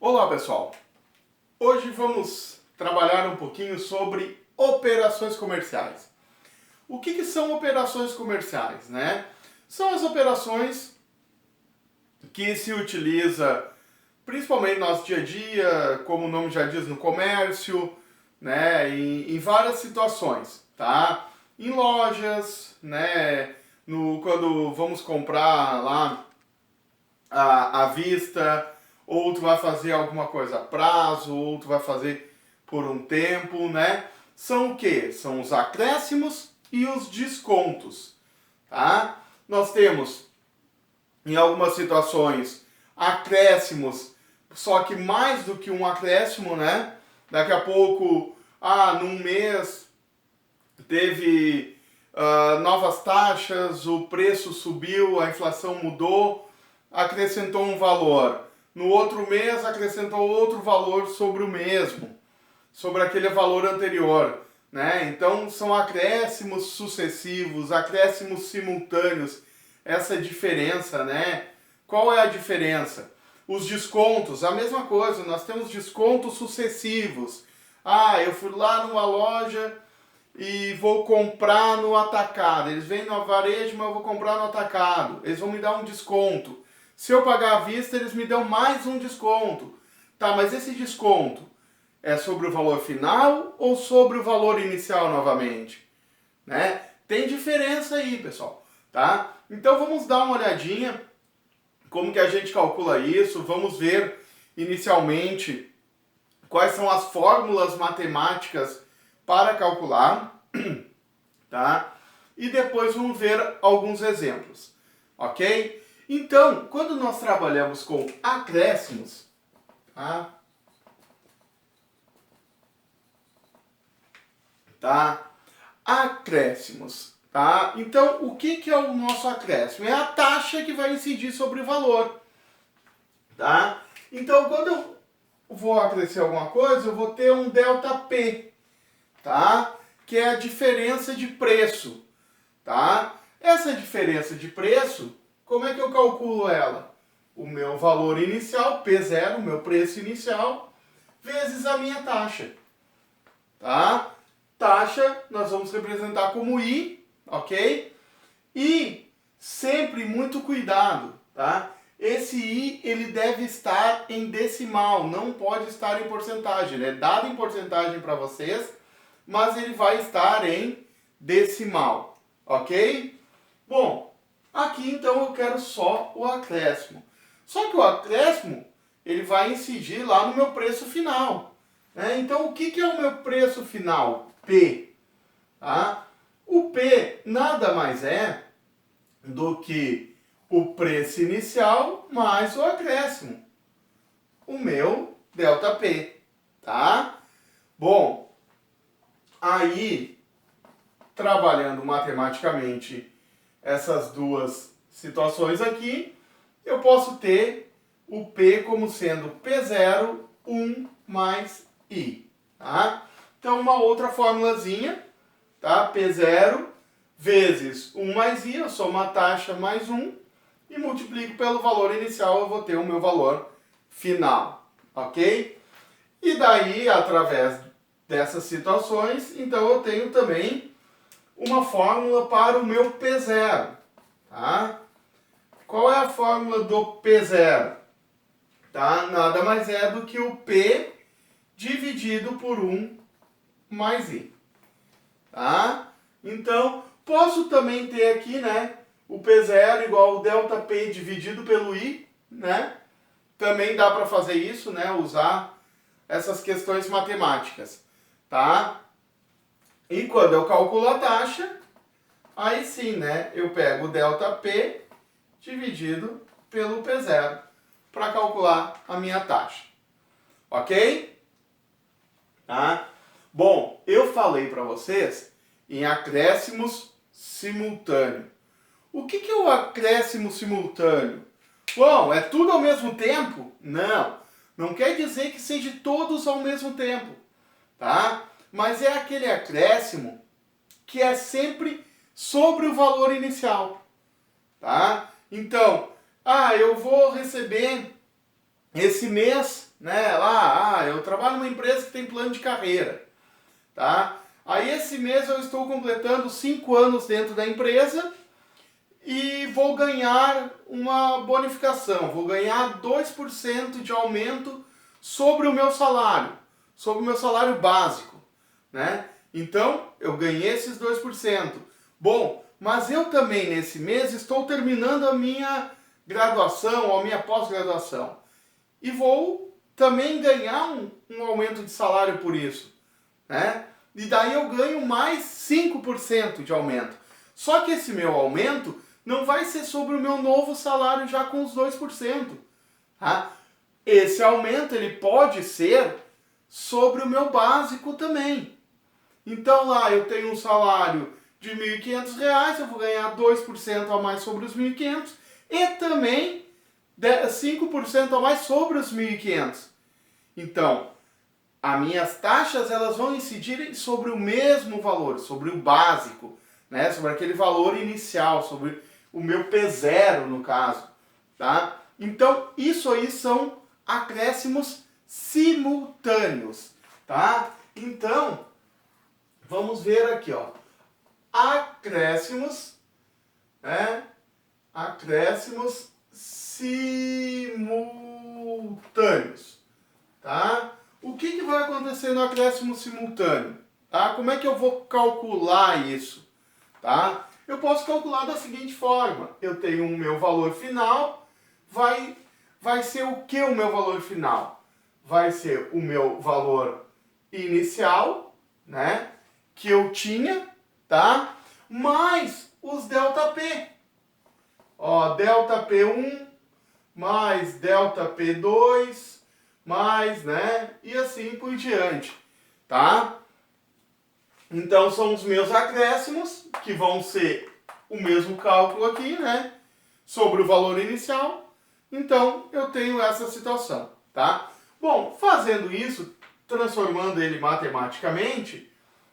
Olá pessoal, hoje vamos trabalhar um pouquinho sobre operações comerciais. O que são operações comerciais, né? São as operações que se utiliza principalmente no nosso dia a dia, como o nome já diz, no comércio, né? Em várias situações, tá? Em lojas, né? Quando vamos comprar lá à vista, ou tu vai fazer alguma coisa a prazo, ou tu vai fazer por um tempo, né? São o quê? São os acréscimos e os descontos, tá? Nós temos, em algumas situações, acréscimos, só que mais do que um acréscimo, né? Daqui a pouco, num mês teve novas taxas, o preço subiu, a inflação mudou, acrescentou um valor. No outro mês acrescentou outro valor sobre o mesmo, sobre aquele valor anterior, né? Então são acréscimos sucessivos, acréscimos simultâneos. Essa diferença, né? Qual é a diferença? Os descontos, a mesma coisa, nós temos descontos sucessivos. Eu fui lá numa loja e vou comprar no atacado. Eles vêm no varejo, mas eu vou comprar no atacado. Eles vão me dar um desconto. Se eu pagar à vista, eles me dão mais um desconto. Tá, mas esse desconto é sobre o valor final ou sobre o valor inicial novamente? Né? Tem diferença aí, pessoal. Tá? Então vamos dar uma olhadinha como que a gente calcula isso. Vamos ver inicialmente quais são as fórmulas matemáticas para calcular. Tá? E depois vamos ver alguns exemplos. Ok? Então, quando nós trabalhamos com acréscimos, acréscimos, tá? Então, o que é o nosso acréscimo? É a taxa que vai incidir sobre o valor, tá? Então, quando eu vou acrescer alguma coisa, eu vou ter um ΔP, tá? Que é a diferença de preço, tá? Essa diferença de preço, como é que eu calculo ela? O meu valor inicial, P0, o meu preço inicial, vezes a minha taxa. Tá? Taxa nós vamos representar como I, ok? E sempre muito cuidado, tá? Esse I ele deve estar em decimal, não pode estar em porcentagem. Ele é dado em porcentagem para vocês, mas ele vai estar em decimal, ok? Bom, aqui então eu quero só o acréscimo. Só que o acréscimo ele vai incidir lá no meu preço final, né? Então o que é o meu preço final? P. Tá? O P nada mais é do que o preço inicial mais o acréscimo. O meu ΔP. Tá? Bom, aí trabalhando matematicamente essas duas situações aqui, eu posso ter o P como sendo P0, 1 mais I. Tá? Então, uma outra formulazinha, tá? P0 vezes 1 mais I, eu somo a taxa mais 1, e multiplico pelo valor inicial, eu vou ter o meu valor final. Ok? E daí, através dessas situações, então eu tenho também uma fórmula para o meu P0. Tá? Qual é a fórmula do P0? Tá? Nada mais é do que o P dividido por 1 mais I. Tá? Então, posso também ter aqui, né, o P0 igual ao ΔP dividido pelo I, né? Também dá para fazer isso, né, usar essas questões matemáticas. Tá? E quando eu calculo a taxa, aí sim, né, eu pego o ΔP dividido pelo P0 para calcular a minha taxa. Ok? Tá? Bom, eu falei para vocês em acréscimos simultâneos. O que é o acréscimo simultâneo? Bom, é tudo ao mesmo tempo? Não. Não quer dizer que seja todos ao mesmo tempo. Tá? Mas é aquele acréscimo que é sempre sobre o valor inicial. Tá? Então, eu vou receber esse mês né? Lá, eu trabalho numa empresa que tem plano de carreira, tá? Aí esse mês eu estou completando 5 anos dentro da empresa e vou ganhar uma bonificação, vou ganhar 2% de aumento sobre o meu salário básico, né? Então, eu ganhei esses 2%. Bom, mas eu também nesse mês estou terminando a minha graduação ou a minha pós-graduação e vou também ganhar um aumento de salário por isso, né? E daí eu ganho mais 5% de aumento. Só que esse meu aumento não vai ser sobre o meu novo salário já com os 2%. Tá? Esse aumento ele pode ser sobre o meu básico também. Então lá eu tenho um salário de R$ 1.500, eu vou ganhar 2% a mais sobre os 1.500 e também 5% a mais sobre os 1.500. Então, as minhas taxas elas vão incidir sobre o mesmo valor, sobre o básico, né? Sobre aquele valor inicial, sobre o meu P0 no caso, tá? Então, isso aí são acréscimos simultâneos, tá? Então, vamos ver aqui, ó. Acréscimos, né? Acréscimos simultâneos, tá? O que vai acontecer no acréscimo simultâneo? Tá? Como é que eu vou calcular isso? Tá? Eu posso calcular da seguinte forma. Eu tenho o meu valor final, vai ser o que o meu valor final? Vai ser o meu valor inicial, né? Que eu tinha, tá? Mais os ΔP. Ó, ΔP1 mais ΔP2 mais, né? E assim por diante, tá? Então são os meus acréscimos, que vão ser o mesmo cálculo aqui, né? Sobre o valor inicial. Então eu tenho essa situação, tá? Bom, fazendo isso, transformando ele matematicamente,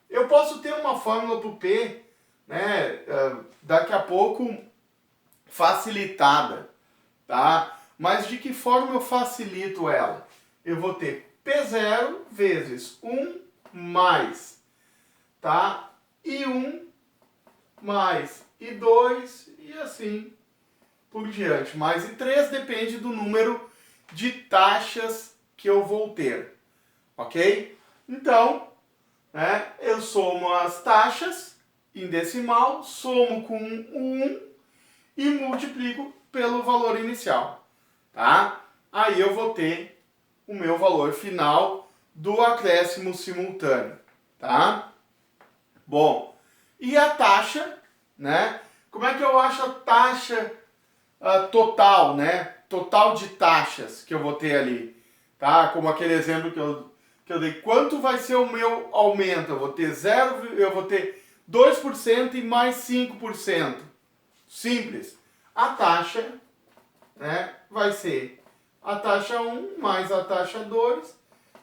eu posso ter uma fórmula para o P, né? Daqui a pouco facilitada, tá? Mas de que forma eu facilito ela? Eu vou ter P0 vezes 1 mais, tá? E 1 mais I2 e assim por diante. Mais I3 depende do número de taxas que eu vou ter, ok? Então, né, eu somo as taxas em decimal, somo com 1 e multiplico pelo valor inicial, tá? Aí eu vou ter o meu valor final do acréscimo simultâneo, tá? Bom, e a taxa, né? Como é que eu acho a taxa total, né? Total de taxas que eu vou ter ali, tá? Como aquele exemplo que eu dei. Quanto vai ser o meu aumento? Eu vou ter 2% e mais 5%. Simples. A taxa, né, vai ser a taxa 1 mais a taxa 2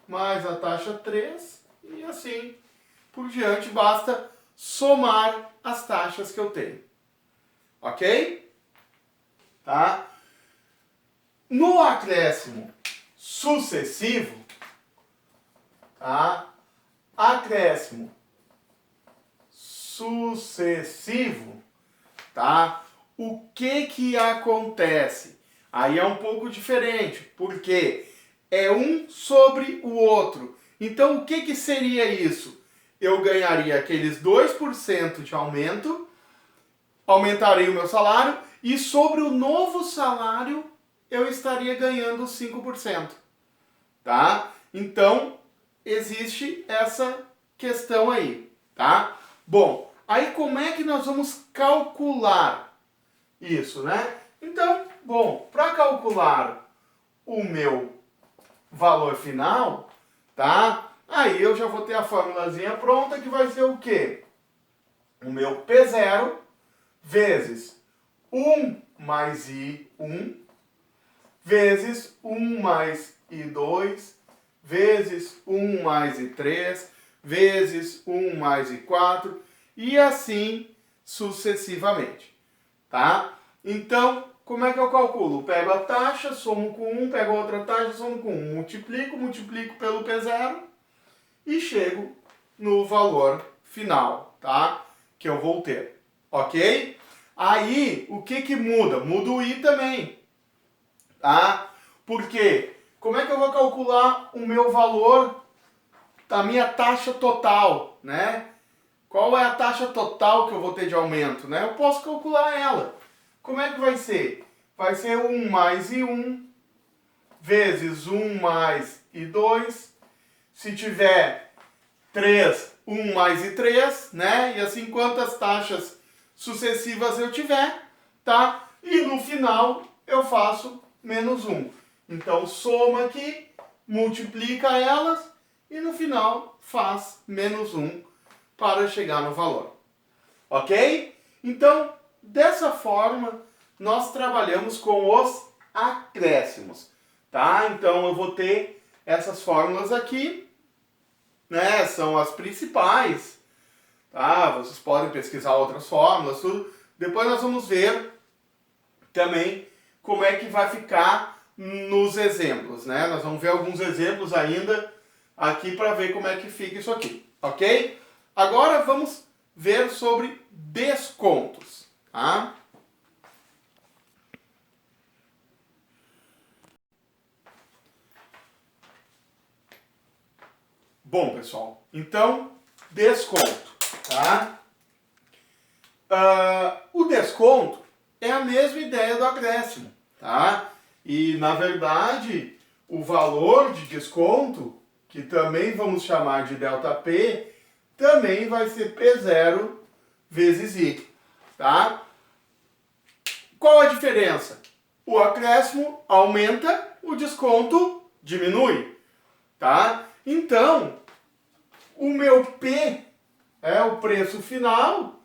mais a taxa 3 e assim por diante. Basta somar as taxas que eu tenho. Ok? Tá? No acréscimo sucessivo, tá? Acréscimo sucessivo, tá? O que acontece? Aí é um pouco diferente, porque é um sobre o outro. Então o que seria isso? Eu ganharia aqueles 2% de aumento, aumentaria o meu salário e sobre o novo salário eu estaria ganhando 5%. Tá? Então existe essa questão aí, tá? Bom, aí como é que nós vamos calcular isso, né? Então, bom, para calcular o meu valor final, tá? Aí eu já vou ter a formulazinha pronta que vai ser o quê? O meu P0 vezes 1 mais I1 vezes 1 mais I2 vezes 1 mais I3 vezes 1 mais I4 e assim sucessivamente, tá? Então, como é que eu calculo? Pego a taxa, somo com 1, pego a outra taxa, somo com 1, multiplico pelo P0 e chego no valor final, tá? Que eu vou ter, ok? Aí, o que que muda? Muda o I também, tá? Por quê? Como é que eu vou calcular o meu valor da minha taxa total, né? Qual é a taxa total que eu vou ter de aumento, né? Eu posso calcular ela. Como é que vai ser? Vai ser 1 mais I1 vezes 1 mais I2. Se tiver 3, 1 mais I3, né? E assim quantas taxas sucessivas eu tiver, tá? E no final eu faço menos 1. Então soma aqui, multiplica elas e no final faz menos 1 para chegar no valor. Ok? Então, dessa forma, nós trabalhamos com os acréscimos. Tá? Então eu vou ter essas fórmulas aqui, né? São as principais. Tá? Vocês podem pesquisar outras fórmulas, tudo. Depois nós vamos ver também como é que vai ficar nos exemplos, né? Nós vamos ver alguns exemplos ainda aqui para ver como é que fica isso aqui, ok? Agora vamos ver sobre descontos, tá? Bom, pessoal, então, desconto, tá? O desconto é a mesma ideia do acréscimo, tá? E, na verdade, o valor de desconto, que também vamos chamar de ΔP, também vai ser P0 vezes I, tá? Qual a diferença? O acréscimo aumenta, o desconto diminui, tá? Então, o meu P, o preço final,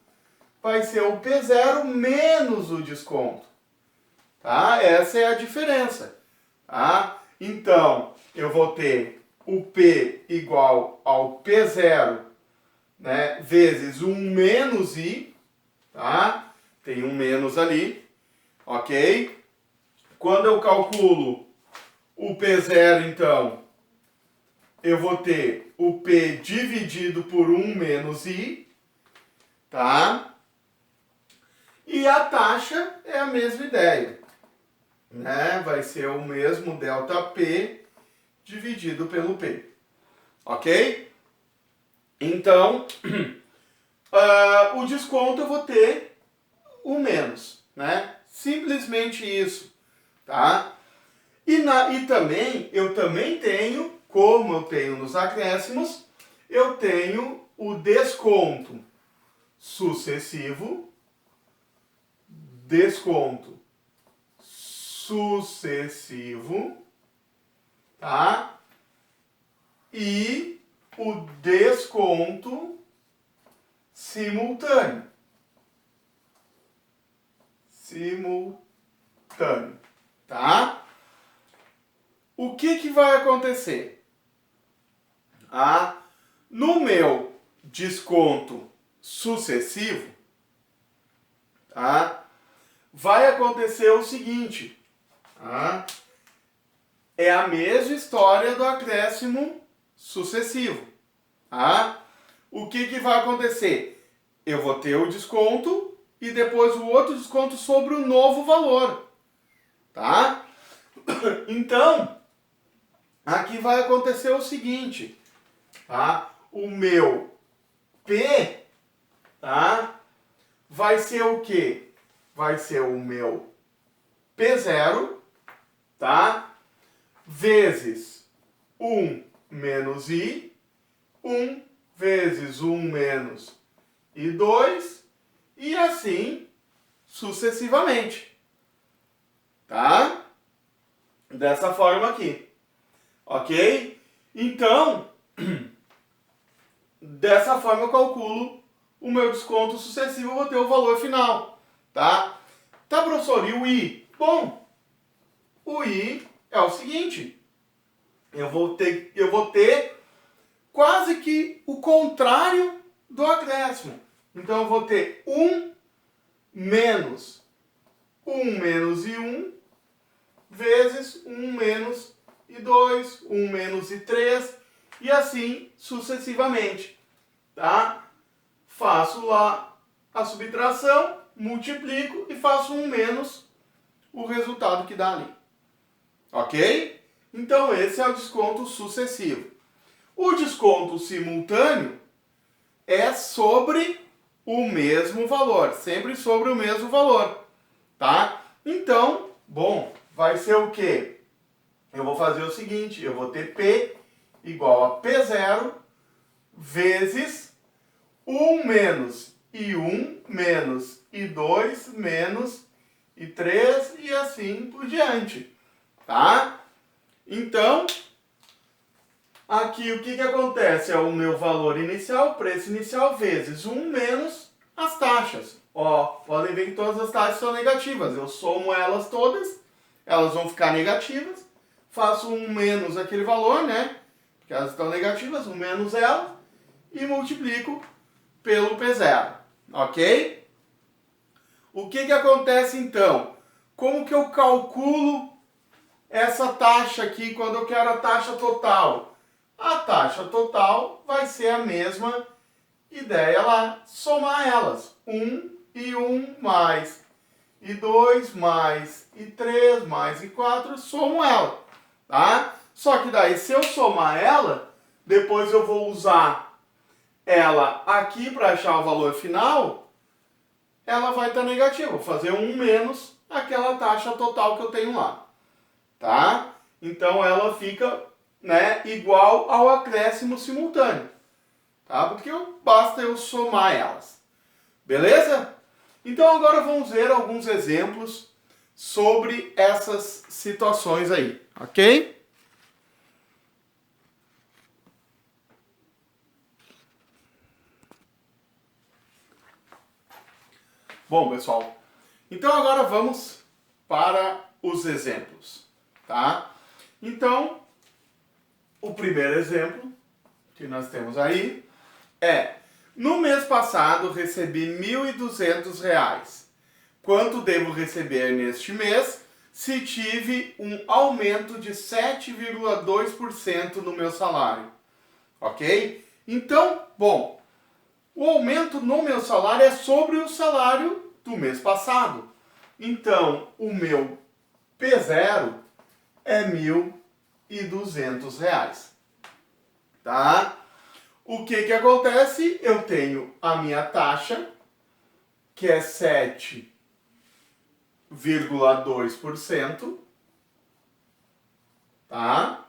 vai ser o P0 menos o desconto, tá? Essa é a diferença, tá? Então, eu vou ter o P igual ao P0, né, vezes 1 menos I, tá? Tem um menos ali, ok? Quando eu calculo o P0, então, eu vou ter o P dividido por 1 menos I, tá? E a taxa é a mesma ideia, né? Vai ser o mesmo ΔP dividido pelo P, ok? Então, o desconto eu vou ter o menos, né? Simplesmente isso, tá? E também, eu também tenho, como eu tenho nos acréscimos, eu tenho o desconto sucessivo, tá? E o desconto simultâneo. Tá? O que vai acontecer? No meu desconto sucessivo, tá? Vai acontecer o seguinte, tá? É a mesma história do acréscimo sucessivo, tá? O que vai acontecer? Eu vou ter o desconto e depois o outro desconto sobre o novo valor, tá? Então, aqui vai acontecer o seguinte, tá? O meu P, tá? Vai ser o quê? Vai ser o meu P0, tá? Vezes 1 menos I, 1 vezes 1 menos I2, e assim sucessivamente, tá? Dessa forma aqui, ok? Então, dessa forma eu calculo o meu desconto sucessivo, eu vou ter o valor final, tá? Tá, professor, e o I? Bom, o I é o seguinte, eu vou ter quase que o contrário do acréscimo. Então eu vou ter 1 menos 1 menos I1 vezes 1 menos I2, 1 menos I3 e assim sucessivamente, tá? Faço lá a subtração, multiplico e faço 1 menos o resultado que dá ali. Ok? Então esse é o desconto sucessivo. O desconto simultâneo é sobre o mesmo valor, sempre sobre o mesmo valor, tá? Então, bom, vai ser o quê? Eu vou fazer o seguinte, eu vou ter P igual a P0 vezes 1 menos I1 menos I2 menos I3 e assim por diante, tá? Então, aqui o que acontece? É o meu valor inicial, preço inicial, vezes 1 menos as taxas. Ó, podem ver que todas as taxas são negativas. Eu somo elas todas, elas vão ficar negativas. Faço 1 menos aquele valor, né? Porque elas estão negativas, 1 menos elas. E multiplico pelo P0. Ok? O que acontece então? Como que eu calculo essa taxa aqui quando eu quero a taxa total? A taxa total vai ser a mesma ideia lá, somar elas. 1 e 1 mais e 2 mais e 3 mais e 4, somo ela, tá? Só que daí, se eu somar ela, depois eu vou usar ela aqui para achar o valor final, ela vai estar negativa. Vou fazer 1 menos aquela taxa total que eu tenho lá, tá? Então ela fica, né, igual ao acréscimo simultâneo, tá? Porque basta eu somar elas. Beleza? Então agora vamos ver alguns exemplos sobre essas situações aí, ok? Bom, pessoal, então agora vamos para os exemplos, tá? Então, o primeiro exemplo que nós temos aí é: no mês passado recebi R$ 1.200. Quanto devo receber neste mês se tive um aumento de 7,2% no meu salário? Ok? Então, bom, o aumento no meu salário é sobre o salário do mês passado. Então, o meu P0 é R$ 1.200. Tá? O que acontece? Eu tenho a minha taxa, que é 7,2%, tá?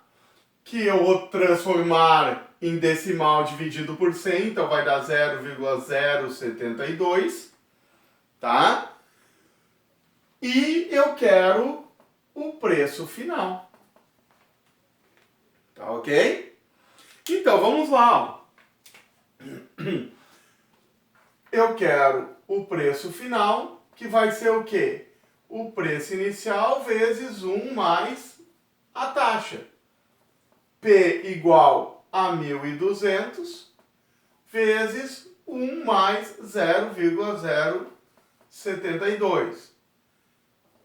Que eu vou transformar em decimal dividido por 100, então vai dar 0,072, tá? E eu quero o preço final. Tá ok? Então vamos lá, ó. Eu quero o preço final, que vai ser o quê? O preço inicial vezes 1 mais a taxa. P igual a 1.200 vezes 1 mais 0,072.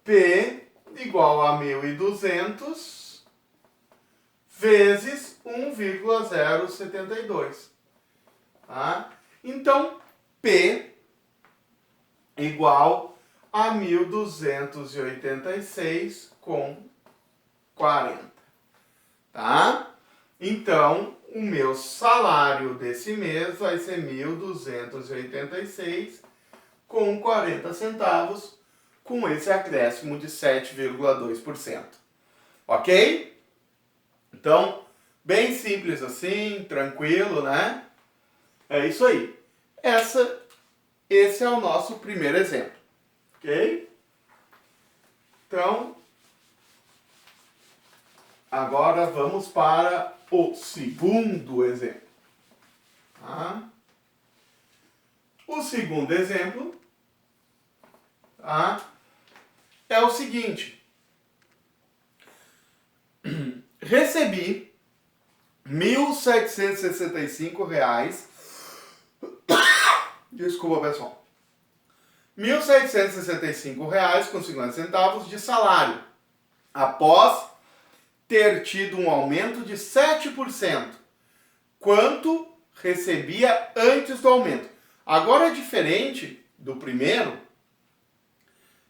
P igual a 1.200 vezes 1,072. Tá? Então, P igual a 1.286,40. Tá? Então, o meu salário desse mês vai ser 1.286,40 com esse acréscimo de 7,2%. Ok? Então, bem simples assim, tranquilo, né? É isso aí. Esse é o nosso primeiro exemplo. Ok? Então, agora vamos para o segundo exemplo. Tá? O segundo exemplo, tá, é o seguinte. Recebi R$ 1.765. Desculpa, pessoal. R$ 1.765,50 de salário, após ter tido um aumento de 7%. Quanto recebia antes do aumento? Agora é diferente do primeiro.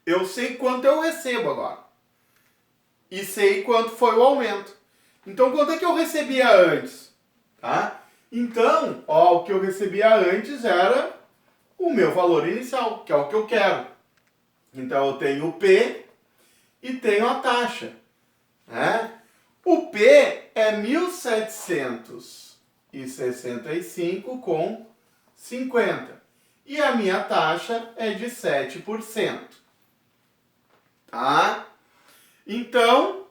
Eu sei quanto eu recebo agora. E sei quanto foi o aumento. Então, quanto é que eu recebia antes? Tá? Então, ó, o que eu recebia antes era o meu valor inicial, que é o que eu quero. Então, eu tenho o P e tenho a taxa. Né? O P é 1.765,50. E a minha taxa é de 7%. Tá? Então,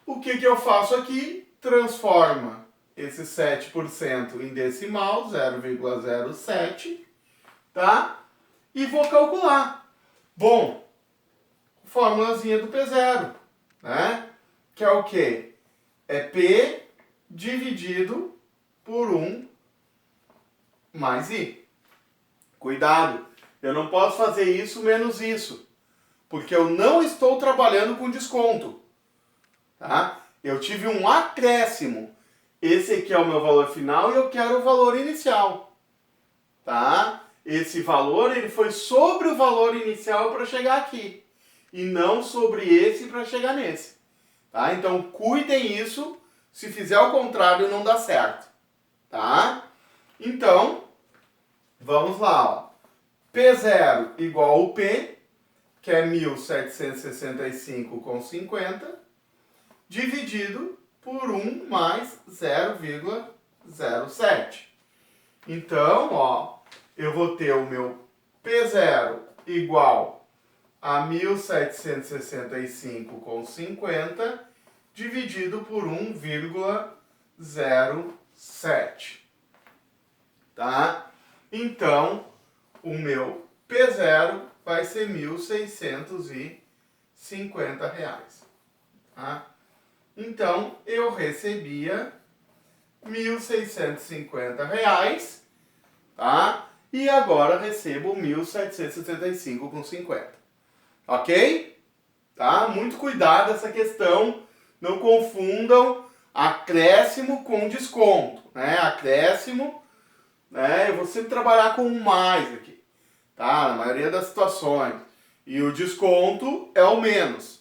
o que eu faço aqui? Transforma esse 7% em decimal, 0,07, tá? E vou calcular. Bom, formulazinha do P0, né? Que é o quê? É P dividido por 1 mais I. Cuidado, eu não posso fazer isso menos isso, porque eu não estou trabalhando com desconto. Tá? Eu tive um acréscimo. Esse aqui é o meu valor final e eu quero o valor inicial. Tá? Esse valor ele foi sobre o valor inicial para chegar aqui. E não sobre esse para chegar nesse. Tá? Então cuidem isso. Se fizer o contrário não dá certo. Tá? Então, vamos lá. Ó. P0 igual ao P, que é 1.765,50. Dividido por 1 mais 0,07. Então, ó, eu vou ter o meu P0 igual a 1.765,50 dividido por 1,07. Tá? Então, o meu P0 vai ser R$ 1.650. Tá? Então, eu recebia R$ 1.650, tá? E agora recebo R$ 1.765,50. Ok? Tá? Muito cuidado essa questão. Não confundam acréscimo com desconto. Né? Acréscimo, né? Eu vou sempre trabalhar com um mais aqui. Tá? Na maioria das situações. E o desconto é o menos.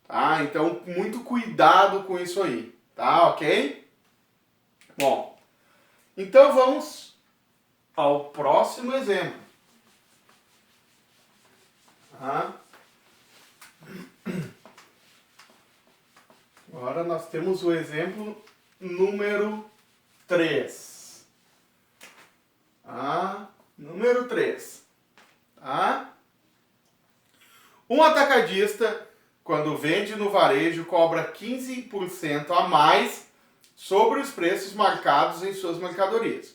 Tá? Então, muito cuidado com isso aí, tá? Ok? Bom, então vamos ao próximo exemplo. Tá? Agora nós temos o exemplo número 3. Tá? Número 3. Tá? Um atacadista, quando vende no varejo, cobra 15% a mais sobre os preços marcados em suas mercadorias.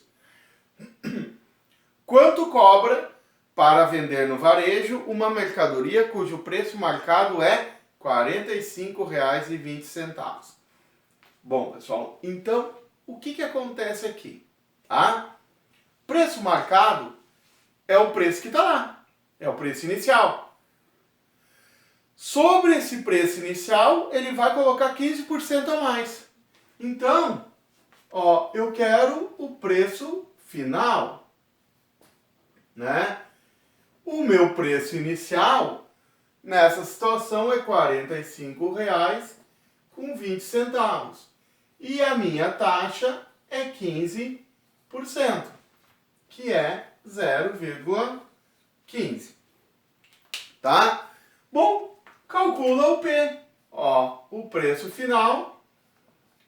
Quanto cobra para vender no varejo uma mercadoria cujo preço marcado é R$ 45,20? Bom, pessoal, então o que acontece aqui? Tá? Preço marcado é o preço que está lá, é o preço inicial. Sobre esse preço inicial, ele vai colocar 15% a mais. Então, ó, eu quero o preço final, né? O meu preço inicial, nessa situação, é R$ 45,20. E a minha taxa é 15%, que é 0,15. Tá? Bom, calcula o P. Ó, o preço final,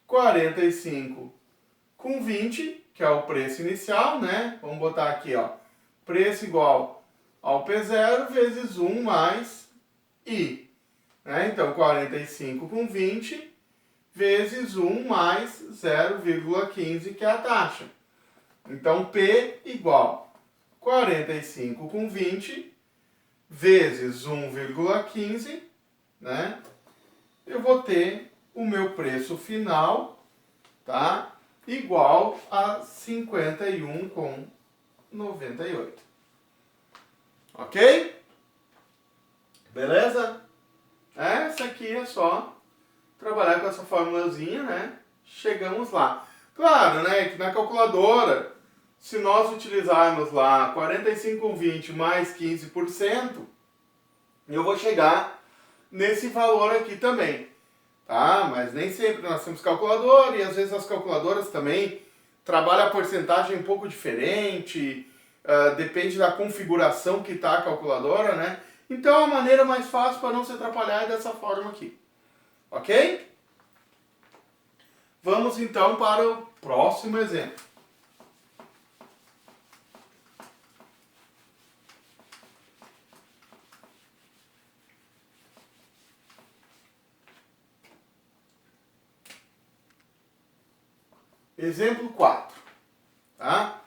45,20, que é o preço inicial, né? Vamos botar aqui, ó. Preço igual ao P0 vezes 1 mais I. Né? Então, 45,20 vezes 1 mais 0,15, que é a taxa. Então, P igual 45,20 vezes 1,15, né? Eu vou ter o meu preço final, tá? Igual a 51,98. Ok? Beleza? Essa aqui é só trabalhar com essa formulazinha, né? Chegamos lá. Claro, né, que na calculadora, se nós utilizarmos lá 45,20 mais 15%, eu vou chegar nesse valor aqui também, tá? Mas nem sempre nós temos calculadora e às vezes as calculadoras também trabalham a porcentagem um pouco diferente, depende da configuração que está a calculadora, né? Então a maneira mais fácil para não se atrapalhar é dessa forma aqui, ok? Vamos então para o próximo exemplo. Exemplo 4. Tá?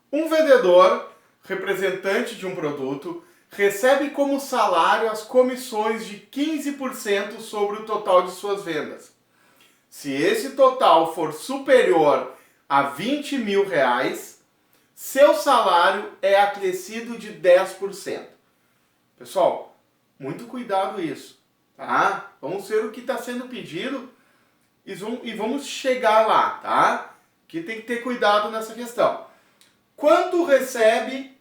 Um vendedor, representante de um produto, recebe como salário as comissões de 15% sobre o total de suas vendas. Se esse total for superior a 20 mil reais, seu salário é acrescido de 10%. Pessoal, muito cuidado isso, tá? Vamos ver o que está sendo pedido e vamos chegar lá, tá? Que tem que ter cuidado nessa questão. Quanto recebe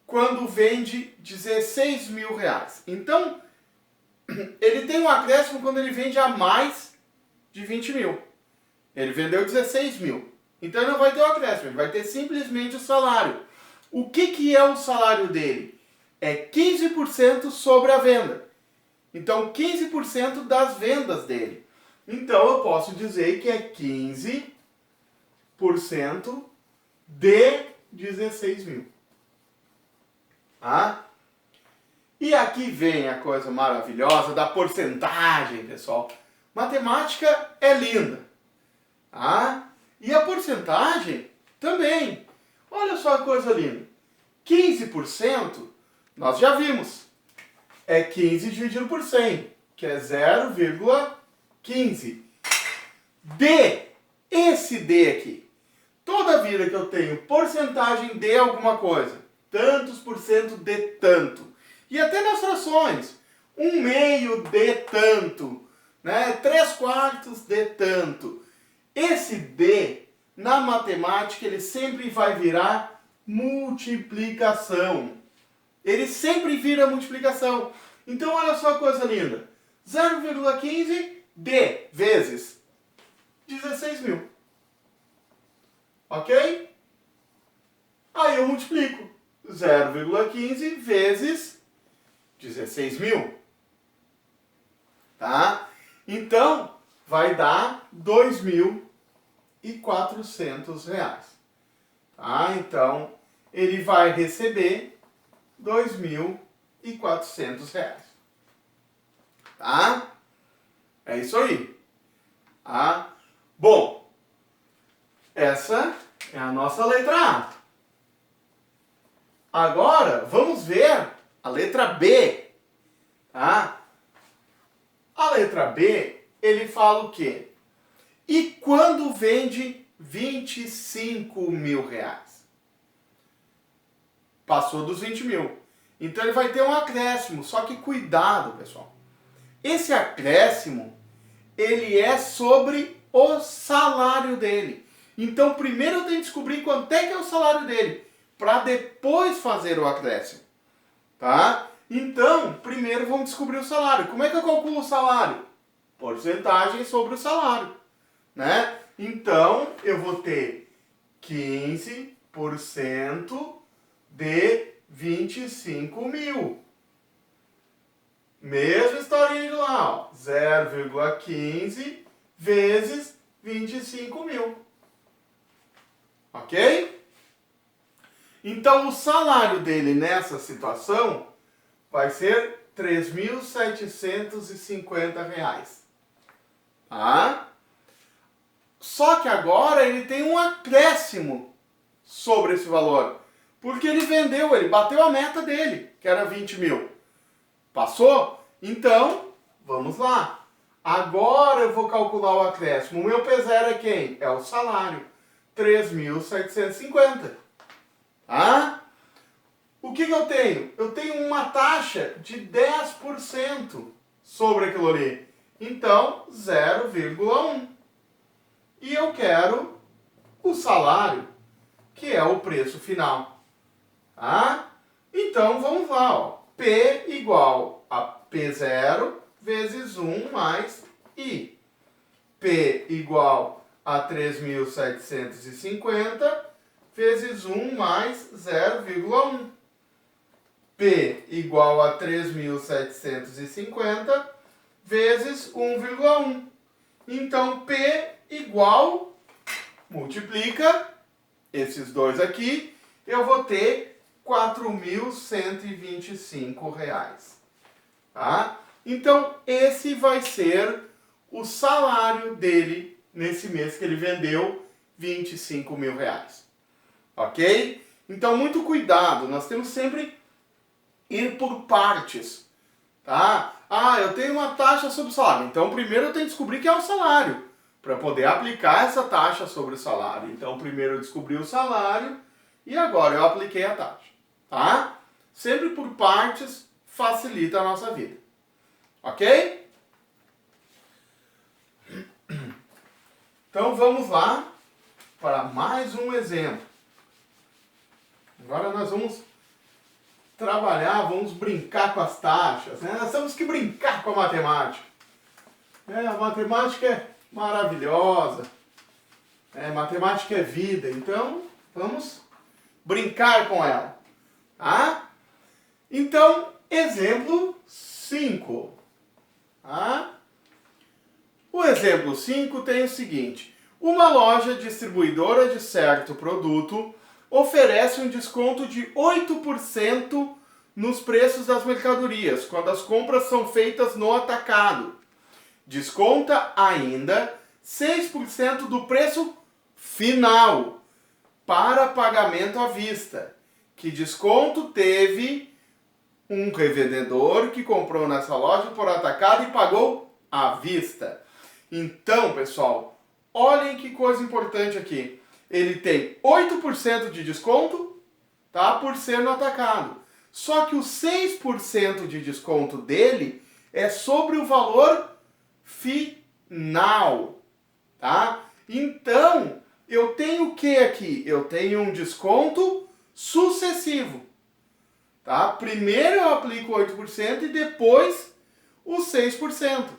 quando vende 16 mil reais? Então, ele tem um acréscimo quando ele vende a mais de 20 mil. Ele vendeu 16 mil. Então ele não vai ter o acréscimo, ele vai ter simplesmente o salário. O que é o salário dele? É 15% sobre a venda. Então 15% das vendas dele. Então eu posso dizer que é 15% de 16 mil. Tá? E aqui vem a coisa maravilhosa da porcentagem, pessoal. Matemática é linda, tá? E a porcentagem também. Olha só a coisa linda. 15%, nós já vimos. É 15 dividido por 100, que é 0,15. D, esse D aqui. Toda vida que eu tenho porcentagem de alguma coisa, tantos por cento de tanto. E até nas frações, 1/2 de tanto, né? 3/4 de tanto. Esse D, na matemática, ele sempre vai virar multiplicação. Ele sempre vira multiplicação. Então, olha só a coisa linda. 0,15 D vezes 16 mil. Ok? Aí eu multiplico. 0,15 vezes 16 mil. Tá? Então, vai dar R$ 2.400. Tá? Então, ele vai receber R$ 2.400. Tá? É isso aí. Tá? Bom, essa é a nossa letra A. Agora, vamos ver a letra B. Tá? A letra B, ele fala o quê? E quando vende 25 mil reais? Passou dos 20 mil. Então ele vai ter um acréscimo. Só que cuidado, pessoal. Esse acréscimo, ele é sobre o salário dele. Então primeiro eu tenho que descobrir quanto é que é o salário dele, para depois fazer o acréscimo. Tá? Então, primeiro vamos descobrir o salário. Como é que eu calculo o salário? Porcentagem sobre o salário, né? Então, eu vou ter 15% de 25 mil. Mesma historinha de lá, ó. 0,15 vezes 25 mil. Ok? Então, o salário dele nessa situação vai ser R$ 3.750. Tá? Só que agora ele tem um acréscimo sobre esse valor. Porque ele vendeu, ele bateu a meta dele, que era 20 mil. Passou? Então, vamos lá. Agora eu vou calcular o acréscimo. O meu P0 é quem? É o salário. 3.750. Tá? o que eu tenho? Eu tenho uma taxa de 10% sobre aquilo ali. Então, 0,1. E eu quero o salário, que é o preço final. Tá? Então, vamos lá. Ó. P igual a P0 vezes 1 mais I. P igual a 3.750 vezes 1 mais 0,1. P igual a 3.750 vezes 1,1. Então, P igual, multiplica esses dois aqui, eu vou ter R$ 4.125. Tá? Então, esse vai ser o salário dele nesse mês que ele vendeu R$ 25.000. Ok? Então, muito cuidado, nós temos sempre ir por partes. Tá? Ah, eu tenho uma taxa sobre o salário. Então, primeiro eu tenho que descobrir que é o salário, para poder aplicar essa taxa sobre o salário. Então, primeiro eu descobri o salário e agora eu apliquei a taxa. Tá? Sempre por partes facilita a nossa vida. Ok? Então, vamos lá para mais um exemplo. Agora nós vamos trabalhar, vamos brincar com as taxas, né? Nós temos que brincar com a matemática. A matemática é maravilhosa, matemática é vida, então vamos brincar com ela. Tá? Então, exemplo 5. Tá? O exemplo 5 tem o seguinte: uma loja distribuidora de certo produto oferece um desconto de 8% nos preços das mercadorias, quando as compras são feitas no atacado. Desconta ainda 6% do preço final para pagamento à vista. Que desconto teve um revendedor que comprou nessa loja por atacado e pagou à vista? Então, pessoal, olhem que coisa importante aqui. Ele tem 8% de desconto, tá, por ser no atacado. Só que o 6% de desconto dele é sobre o valor final, tá? Então, eu tenho o que aqui? Eu tenho um desconto sucessivo, tá? Primeiro eu aplico 8% e depois os 6%,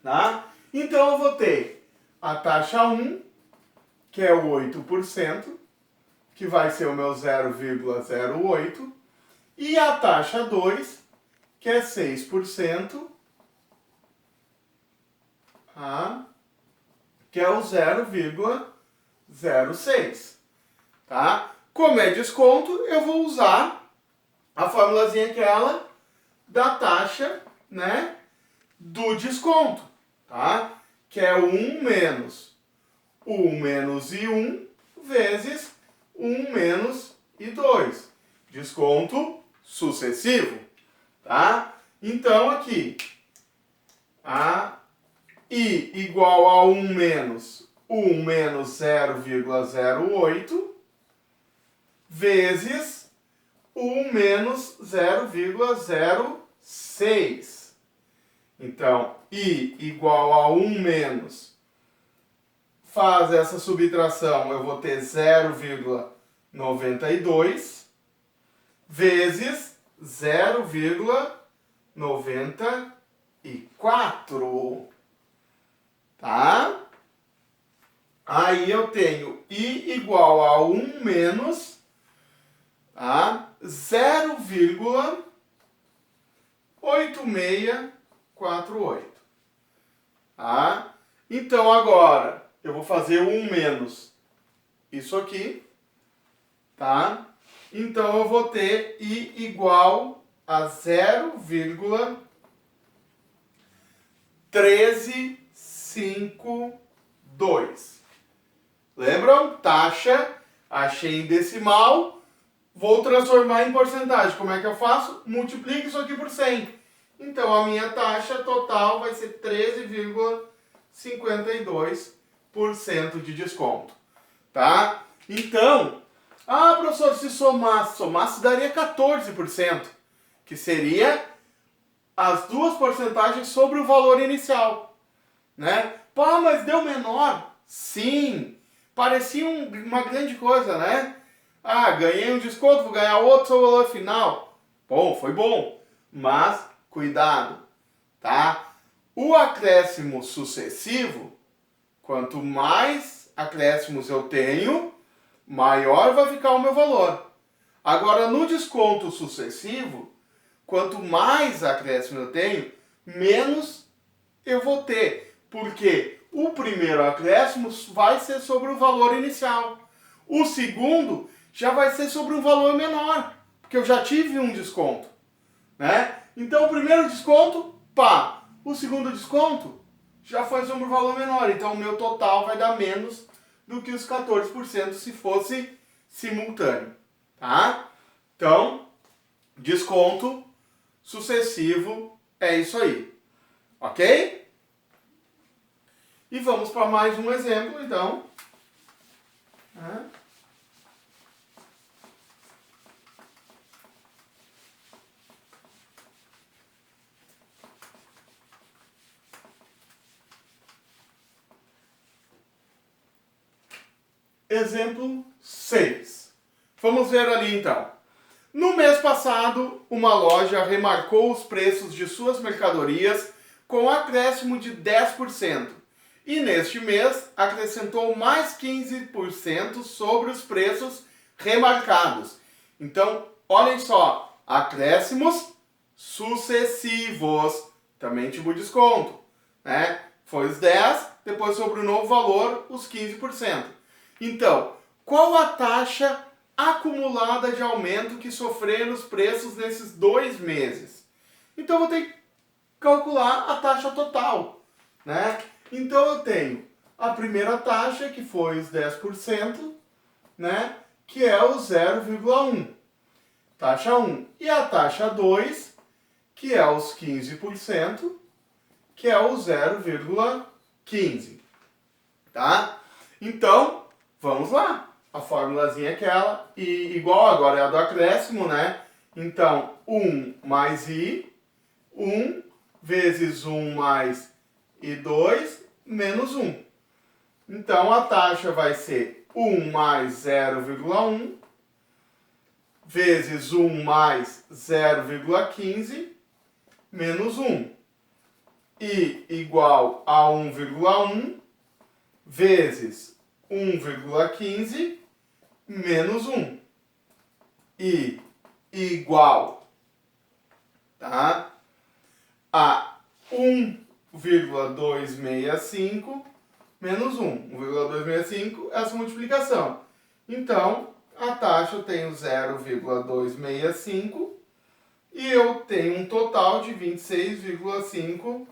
tá? Então eu vou ter a taxa 1, que é o 8%, que vai ser o meu 0,08, e a taxa 2, que é 6%, tá? Que é o 0,06. Tá? Como é desconto, eu vou usar a formulazinha aquela da taxa, né, do desconto, tá? Que é 1 menos 1 menos I1 vezes 1 menos I2. Desconto sucessivo, tá? Então aqui, a I igual a 1 menos 0,08 vezes 1 menos 0,06. Então, I igual a 1 menos, faz essa subtração, eu vou ter 0,92 vezes 0,94. Tá? Aí eu tenho I igual a 1 menos, tá? 0,8648. Tá? Então agora eu vou fazer 1 menos isso aqui, tá? Então eu vou ter I igual a 0,1352. Lembram? Taxa, achei em decimal, vou transformar em porcentagem. Como é que eu faço? Multiplico isso aqui por 100. Então a minha taxa total vai ser 13,52% de desconto. Tá? Então, Ah, professor, se somasse daria 14%, que seria as duas porcentagens sobre o valor inicial, né? Pá, mas deu menor? Sim, parecia uma grande coisa, né? Ah, ganhei um desconto, vou ganhar outro sobre o valor final. Bom, foi bom, mas cuidado, tá? O acréscimo sucessivo, quanto mais acréscimos eu tenho, maior vai ficar o meu valor. Agora, no desconto sucessivo, quanto mais acréscimo eu tenho, menos eu vou ter. Porque o primeiro acréscimo vai ser sobre o valor inicial. O segundo já vai ser sobre um valor menor, porque eu já tive um desconto, né? Então, o primeiro desconto, pá. O segundo desconto já foi sobre um valor menor. Então, o meu total vai dar menos do que os 14% se fosse simultâneo, tá? Então, desconto sucessivo é isso aí, ok? E vamos para mais um exemplo, então. Exemplo 6. Vamos ver ali então. No mês passado, uma loja remarcou os preços de suas mercadorias com acréscimo de 10%. E neste mês acrescentou mais 15% sobre os preços remarcados. Então, olhem só, acréscimos sucessivos, também tipo desconto, né? Foi os 10, depois sobre o novo valor, os 15%. Então, qual a taxa acumulada de aumento que sofreram os preços nesses 2 meses? Então, eu vou ter que calcular a taxa total, né? Então, eu tenho a primeira taxa, que foi os 10%, né? Que é o 0,1. Taxa 1. E a taxa 2, que é os 15%, que é o 0,15. Tá? Então, vamos lá. A formulazinha é aquela, e igual agora é a do acréscimo, né? Então, 1 mais I, 1 vezes 1 mais I2, menos 1. Então, a taxa vai ser 1 mais 0,1 vezes 1 mais 0,15 menos 1. I igual a 1,1 vezes 1,15 menos 1. I igual, tá, a 1,265 menos 1. 1,265 é essa multiplicação. Então, a taxa eu tenho 0,265 e eu tenho um total de 26,5%.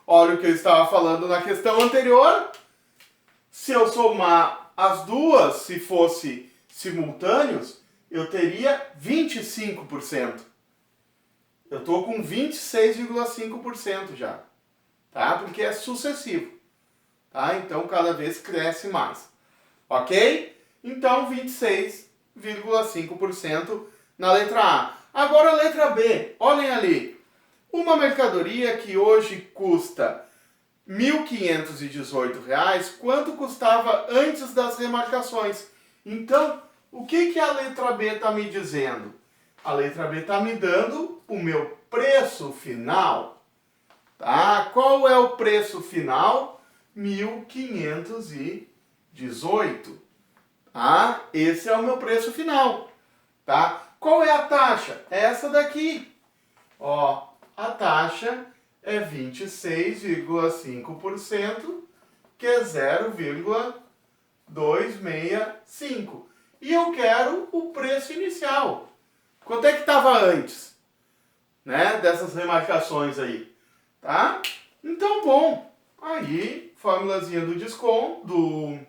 Olha o que eu estava falando na questão anterior. Se eu somar as duas, se fosse simultâneos, eu teria 25%. Eu estou com 26,5% já, tá? Porque é sucessivo, tá? Então, cada vez cresce mais, ok? Então, 26,5% na letra A. Agora, a letra B, olhem ali. Uma mercadoria que hoje custa R$ 1.518, quanto custava antes das remarcações? Então, o que a letra B está me dizendo? A letra B está me dando o meu preço final. Tá? Qual é o preço final? 1.518. Tá? Esse é o meu preço final. Tá? Qual é a taxa? É essa daqui. Ó, a taxa é 26,5%, que é 0,265. E eu quero o preço inicial. Quanto é que estava antes, né, dessas remarcações aí? Tá? Então, bom, aí, formulazinha do desconto,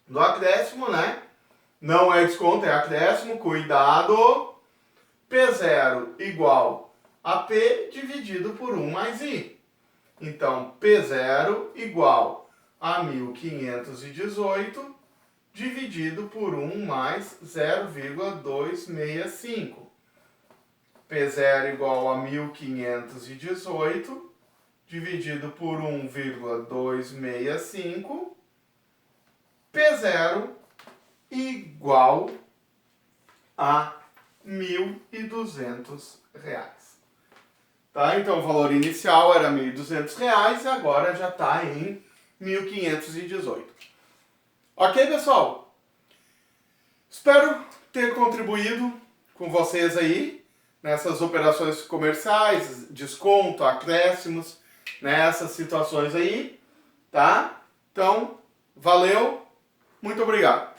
do acréscimo, né? Não é desconto, é acréscimo, cuidado. P0 igual a P dividido por 1 mais I. Então, P0 igual a 1.518 dividido por 1 mais 0,265. P0 igual a 1518, dividido por 1,265. P0 igual a R$1.200. Tá? Então o valor inicial era R$1.200 e agora já está em 1.518. Ok, pessoal? Espero ter contribuído com vocês aí nessas operações comerciais, desconto, acréscimos, nessas situações aí, tá? Então, valeu, muito obrigado.